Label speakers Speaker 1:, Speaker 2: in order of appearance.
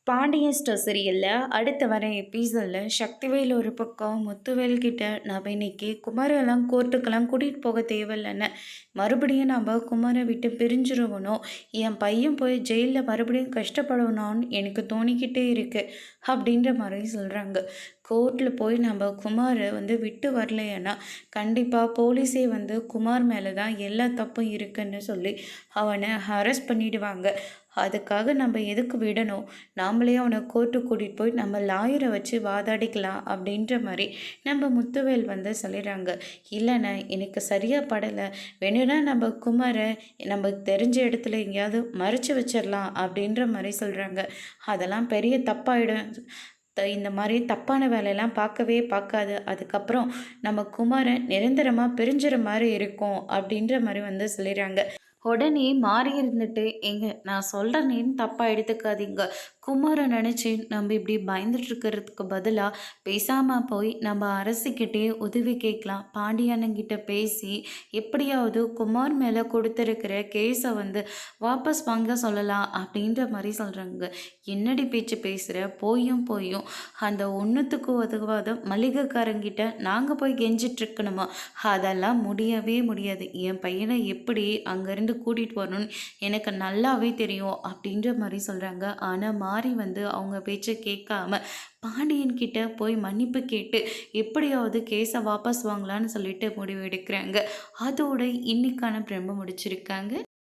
Speaker 1: Pandian store சீரியலில் அடுத்து வர எபிசோடில் சக்திவேல் ஒரு பக்கம் முத்துவேல் கிட்ட நம்ம இன்னைக்கு குமாரெல்லாம் கோர்ட்டுக்கெல்லாம் கூட்டிகிட்டு போக தேவையில்லைன்னு மறுபடியும் நம்ம குமாரை விட்டு பிரிஞ்சிருவணும், என் பையன் போய் ஜெயிலில் மறுபடியும் கஷ்டப்படணும்னு எனக்கு தோணிக்கிட்டே இருக்குது அப்படின்ற மாதிரி சொல்கிறாங்க. கோர்ட்டில் போய் நம்ம குமாரை விட்டு வரலைன்னா கண்டிப்பாக போலீஸே குமார் மேலே தான் எல்லா தப்பும் இருக்குன்னு சொல்லி அவனை அரெஸ்ட் பண்ணிடுவாங்க. அதுக்காக நம்ம எதுக்கு விடணும், நாமளே அவனை கோர்ட்டுக்கு கூட்டிகிட்டு போய் நம்ம லாயரை வச்சு வாதாடிக்கலாம் அப்படின்ற மாதிரி நம்ம முத்துவேல் சொல்லிடுறாங்க. இல்லைண்ணே, எனக்கு சரியாக படலை, வேணும்னா நம்ம குமாரை நமக்கு தெரிஞ்ச இடத்துல எங்கேயாவது மறைச்சி வச்சிடலாம் அப்படின்ற மாதிரி சொல்கிறாங்க. அதெல்லாம் பெரிய தப்பாயிடும், இந்த மாதிரி தப்பான வேலையெல்லாம் பார்க்கவே பார்க்காது, அதுக்கப்புறம் நம்ம குமாரை நிரந்தரமாக பிரிஞ்சுற மாதிரி இருக்கும் அப்படின்ற மாதிரி சொல்லிடுறாங்க. உடனே மாறி இருந்துட்டு, "ஏங்க, நான் சொல்கிறேனேன்னு தப்பாக எடுத்துக்காதீங்க. குமாரை நினச்சி நம்ம இப்படி பயந்துட்டு இருக்கிறதுக்கு பதிலாக பேசாமல் போய் நம்ம அரசுக்கிட்டே உதவி கேட்கலாம். பாண்டியண்ணங்கிட்ட பேசி எப்படியாவது குமார் மேலே கொடுத்துருக்கிற கேஸை வாபஸ் வாங்க சொல்லலாம்." அப்படின்ற மாதிரி சொல்கிறாங்க. "என்னடி பேச்சு பேசுகிற? போயும் போயும் அந்த ஒன்றுத்துக்கு உதவாத மளிகைக்காரங்கிட்ட நாங்கள் போய் கெஞ்சிட்ருக்கணுமா? அதெல்லாம் முடியவே முடியாது. என் பையனை எப்படி அங்கேருந்து கூட்டிகிட்டு வரணும்னு எனக்கு நல்லாவே தெரியும்." அப்படின்ற மாதிரி சொல்கிறாங்க. ஆனால் மாறி அவங்க பேச்சை கேட்காம பாண்டியன் கிட்ட போய் மன்னிப்பு கேட்டு எப்படியாவது கேஸை வாபஸ் வாங்கலான்னு சொல்லிட்டு முடிவு எடுக்கிறாங்க. அதோட இன்னைக்கான பிரம்ப முடிச்சிருக்காங்க.